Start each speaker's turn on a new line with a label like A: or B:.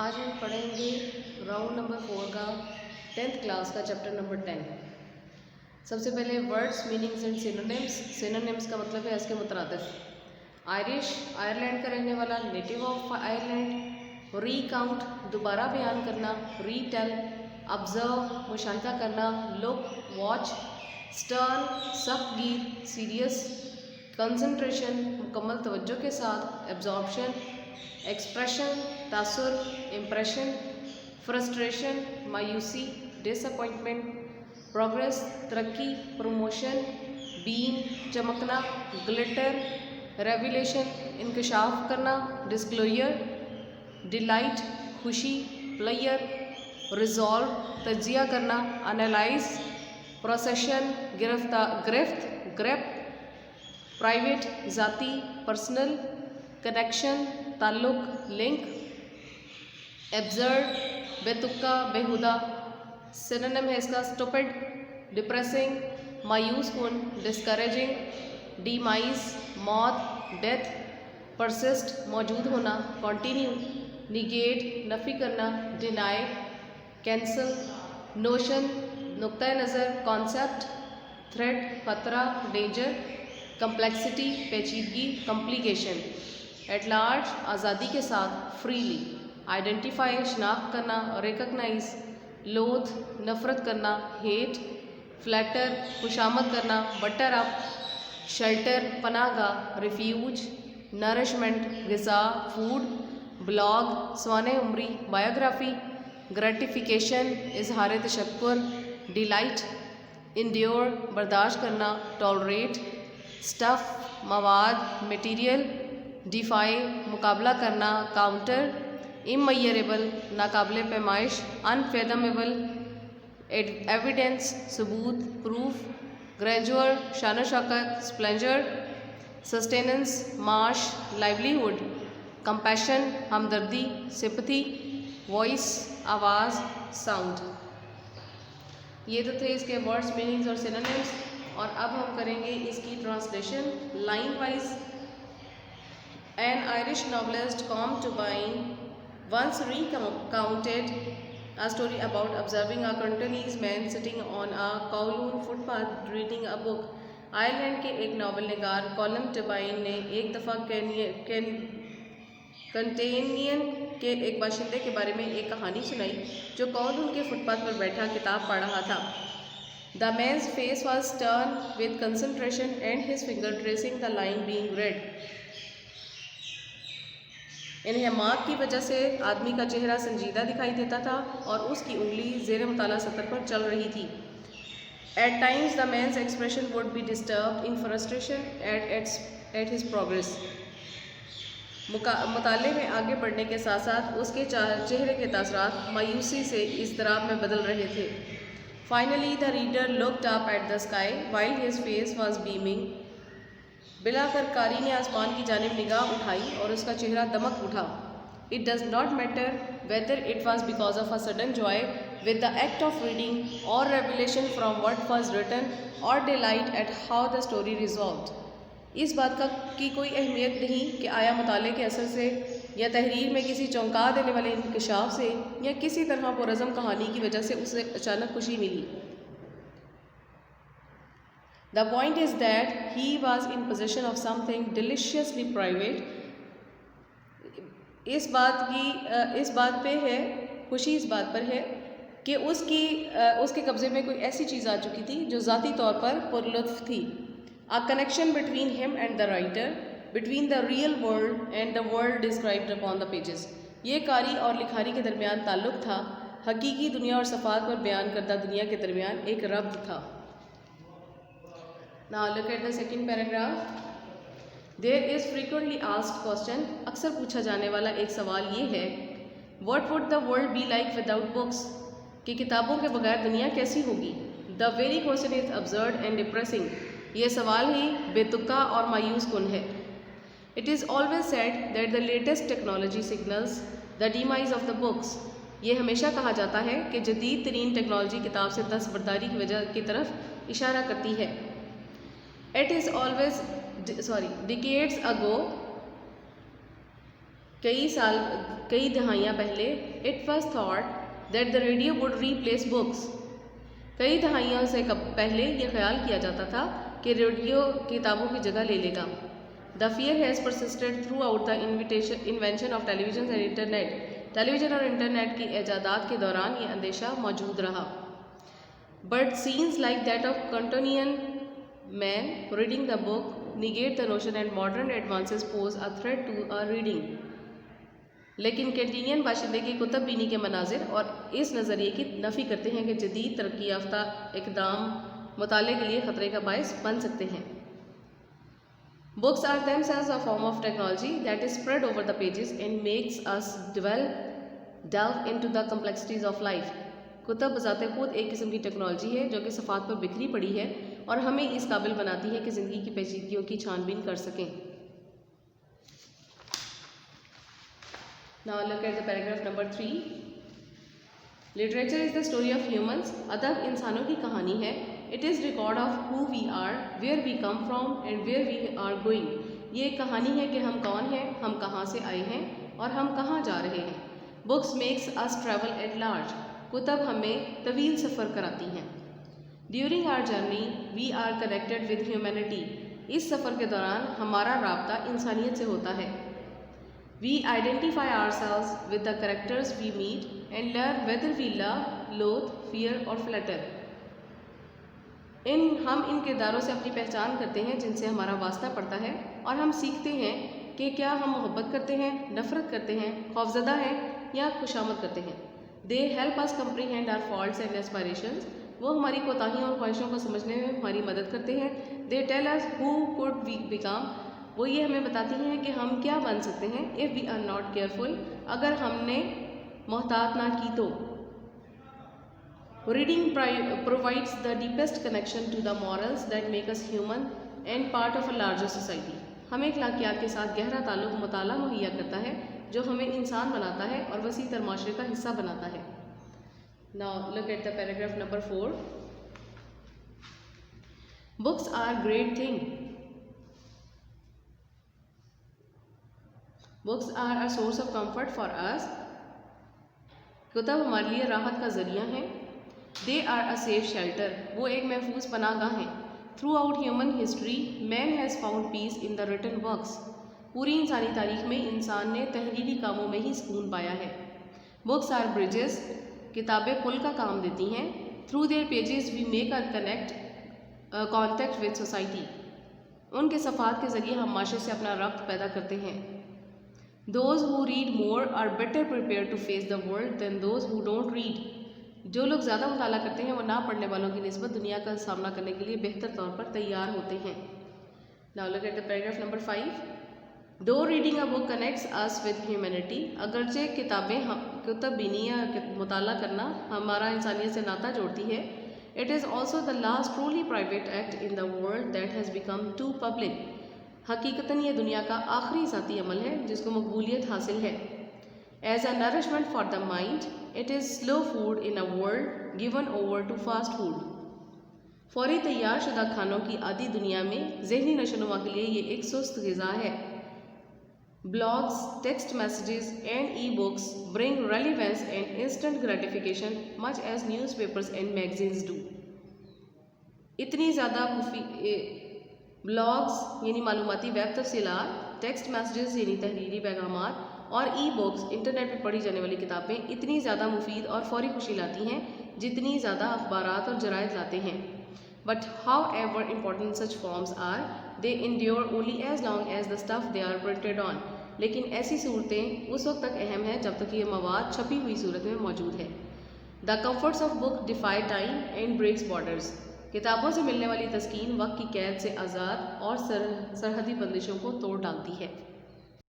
A: آج ہم پڑھیں گے راؤنڈ نمبر 4 کا 10th کلاس کا چیپٹر نمبر 10۔ سب سے پہلے words meanings and synonyms. Synonyms کا مطلب ہے اس کے مترادف۔ آئرش آئرلینڈ کا رہنے والا، native of Ireland. Recount دوبارہ بیان کرنا، ری ٹیل۔ آبزرو مشاہدہ کرنا، لک واچ۔ سٹرن سخت گیر سیریس۔ کنسنٹریشن مکمل توجہ کے ساتھ، ایبزارپشن۔ ایکسپریشن تاثر، امپریشن۔ فرسٹریشن مایوسی، ڈس اپوائنٹمنٹ۔ پروگریس ترقی، پروموشن۔ بیم چمکنا، گلٹر۔ ریویلیشن انکشاف کرنا، ڈسکلوئر۔ ڈیلائٹ خوشی، پلیئر۔ ریزالو تجزیہ کرنا، انالائز۔ پروسیشن گرفت، گریپ۔ پرائیویٹ ذاتی، پرسنل۔ کنیکشن تعلق، لنک۔ ایبزرڈ بے تکا، بیہودہ۔ سینونیم ہے اس کا اسٹوپڈ، ڈپریسنگ مایوس کن، ڈسکریجنگ۔ ڈیمائز موت، ڈیتھ۔ پرسسٹ موجود ہونا، کنٹینیو۔ نیگیٹ نفی کرنا، ڈینائی۔ کینسل۔ نوشن نقطۂ نظر، کانسیپٹ۔ تھریٹ خطرہ، ڈینجر۔ کمپلیکسٹی پیچیدگی، کمپلیکیشن۔ ایٹ لارج آزادی کے ساتھ، فریلی۔ آئیڈینٹیفائی شناخت کرنا، ریکگنائز۔ لوتھ نفرت کرنا، ہیٹ۔ فلیٹر خوشامد کرنا، بٹر اپ۔ شیلٹر پناہ گاہ، ریفیوج۔ نرشمنٹ غذا، فوڈ۔ بلاگ سوانح عمری، بایوگرافی۔ گریٹیفیکیشن اظہار تشکر، ڈیلائٹ۔ انڈیور برداشت کرنا، ٹالریٹ۔ اسٹف مواد، مٹیریل۔ ڈیفائی مقابلہ کرنا، کاؤنٹر۔ اممیئریبل ناقابل پیمائش، انفیدمیبل۔ ایویڈنس ثبوت، پروف۔ گرینجور شان و شوکت، اسپلینڈر۔ سسٹیننس معاش، لائیولیہوڈ۔ کمپیشن ہمدردی، سمپتھی۔ وائس آواز، ساؤنڈ۔ یہ تو تھے اس کے ورڈس میننگز اور سینونیمز، اور اب ہم کریں گے اس کی translation line wise. An Irish novelist Colm Tóibín once recounted a story about observing a Cantonese man sitting on a Kowloon footpath reading a book. Ireland کے ایک ناول نگار کولم ٹوبائن نے ایک دفعہ کنٹینین کے ایک باشندے کے بارے میں ایک کہانی سنائی جو کولون کے فٹ پاتھ پر بیٹھا کتاب پڑھ رہا تھا۔ The man's face was stern with concentration and his finger tracing the line being read. انہماک کی وجہ سے آدمی کا چہرہ سنجیدہ دکھائی دیتا تھا اور اس کی انگلی زیر مطالعہ سطر پر چل رہی تھی۔ At times the man's expression would be disturbed in frustration at his progress. مطالعے میں آگے بڑھنے کے ساتھ ساتھ اس کے چہرے کے تاثرات مایوسی سے اضطراب میں بدل رہے تھے۔ Finally the reader looked up at the sky while his face was beaming. بلاخر قاری نے آسمان کی جانب نگاہ اٹھائی اور اس کا چہرہ دمک اٹھا۔ It does not matter whether it was because of a sudden joy with the act of reading or revelation from what was written or delight at how the story resolved. اس بات کی کوئی اہمیت نہیں کہ آیا مطالعے کے اثر سے یا تحریر میں کسی چونکا دینے والے انکشاف سے یا کسی طرح پرعزم کہانی کی وجہ سے اسے اچانک خوشی ملی۔ The point is that he was in possession of something deliciously private. اس بات پہ ہے، خوشی اس بات پر ہے کہ اس کے قبضے میں کوئی ایسی چیز آ چکی تھی جو ذاتی طور پر پرلطف تھی۔ A connection between him and the writer, between the real world and the world described upon the pages. یہ قاری اور لکھاری کے درمیان تعلق تھا، حقیقی دنیا اور صفحات پر بیان کردہ دنیا کے درمیان ایک ربط تھا۔ Now look at the second paragraph. There is frequently asked question. اکثر پوچھا جانے والا ایک سوال یہ ہے، What would the world be like without books? کہ کتابوں کے بغیر دنیا کیسی ہوگی؟ The very question is absurd and depressing. یہ سوال ہی بے تکا اور مایوس کن ہے۔ It is always said that the latest technology signals the demise of the books. یہ ہمیشہ کہا جاتا ہے کہ جدید ترین ٹیکنالوجی کتاب سے دستبرداری کی وجہ کی طرف اشارہ کرتی ہے۔ Decades ago کئی دہائیاں پہلے it was thought that the radio would replace books. کئی دہائیوں سے پہلے یہ خیال کیا جاتا تھا کہ ریڈیو کتابوں کی جگہ لے لے گا. The fear has persisted throughout the invention of television and internet. Television اور انٹرنیٹ کی ایجادات کے دوران یہ اندیشہ موجود رہا. But sense like that of Cantonian man reading the book negate the notion and modern advances pose a threat to our reading. لیکن کینٹینین باشندے کی کتب بینی کے مناظر اور اس نظریے کی نفی کرتے ہیں کہ جدید ترقی یافتہ اقدام مطالعے کے لیے خطرے کا باعث بن سکتے ہیں. Books are themselves a form of technology that is spread over the pages and makes us delve into the complexities of life. کتب بذات خود ایک قسم کی ٹیکنالوجی ہے جو کہ صفحات پر بکھری پڑی ہے اور ہمیں اس قابل بناتی ہے کہ زندگی کی پیچیدگیوں کی چھان بین کر سکیں. Now look at the paragraph number 3. Literature is the story of humans. ادب انسانوں کی کہانی ہے. It is record of who we are, where we come from and where we are going. یہ ایک کہانی ہے کہ ہم کون ہیں, ہم کہاں سے آئے ہیں اور ہم کہاں جا رہے ہیں. Books makes us travel at large. کتب ہمیں طویل سفر کراتی ہیں. During our journey, we are connected with humanity. اس سفر کے دوران ہمارا رابطہ انسانیت سے ہوتا ہے. We identify ourselves with the characters we meet and learn whether we love, loathe, fear or flatter. ہم ان کرداروں سے اپنی پہچان کرتے ہیں جن سے ہمارا واسطہ پڑتا ہے اور ہم سیکھتے ہیں کہ کیا ہم محبت کرتے ہیں, نفرت کرتے ہیں, خوفزدہ ہیں یا خوشامد کرتے ہیں. They help us comprehend our faults and aspirations. وہ ہماری کوتاہیوں اور خواہشوں کو سمجھنے میں ہماری مدد کرتے ہیں. They tell us who could we become. وہ یہ ہمیں بتاتی ہیں کہ ہم کیا بن سکتے ہیں if we are not careful. اگر ہم نے محتاط نہ کی تو. Reading provides the deepest connection to the morals that make us human and part of a larger society. ہمیں اخلاقیات کے ساتھ گہرا تعلق مطالعہ مہیا کرتا ہے جو ہمیں انسان بناتا ہے اور وسیع تر معاشرے کا حصہ بناتا ہے. Now look at the paragraph number 4. Books are great thing. Books are a source of comfort for us. کتب ہمارے لیے راحت کا ذریعہ ہیں. They are a safe shelter. وہ ایک محفوظ پناہ گاہ ہیں. Throughout human history, man has found peace in the written works. پوری انسانی تاریخ میں انسان نے تحریری کاموں میں ہی سکون پایا ہے. Books are bridges. کتابیں پل کا کام دیتی ہیں. Through their pages we make a contact with society. ان کے صفحات کے ذریعے ہم معاشرے سے اپنا ربط پیدا کرتے ہیں. Those who read more are better prepared to face the world than those who don't read. جو لوگ زیادہ مطالعہ کرتے ہیں وہ نہ پڑھنے والوں کی نسبت دنیا کا سامنا کرنے کے لیے بہتر طور پر تیار ہوتے ہیں. Now look at the paragraph number 5. Though reading a book connects us with humanity. اگرچہ کتب بینی یا مطالعہ کرنا ہمارا انسانیت سے ناطہ جوڑتی ہے. It is also the last truly private act in the world that has become too public. حقیقتاً یہ دنیا کا آخری ذاتی عمل ہے جس کو مقبولیت حاصل ہے. As a nourishment for the mind, it is slow food in a world given over to fast food. فوری تیار شدہ کھانوں کی عادی دنیا میں ذہنی نشوونما کے لیے یہ ایک سست غذا ہے. Blogs, text messages and e-books bring relevance and instant gratification much as newspapers and magazines do. اتنی زیادہ بلاگز یعنی معلوماتی ویب تفصیلات, ٹیکسٹ میسیجز یعنی تحریری پیغامات اور ای بکس انٹرنیٹ پر پڑھی جانے والی کتابیں اتنی زیادہ مفید اور فوری خوشی لاتی ہیں جتنی زیادہ اخبارات اور جرائد لاتے ہیں. But however important such forms are, they endure only as long as the stuff they are printed on. لیکن ایسی صورتیں اس وقت تک اہم ہیں جب تک یہ مواد چھپی ہوئی صورت میں موجود ہے. The comforts of book defy time and breaks borders. کتابوں سے ملنے والی تسکین وقت کی قید سے آزاد اور سرحدی بندشوں کو توڑ ڈالتی ہے.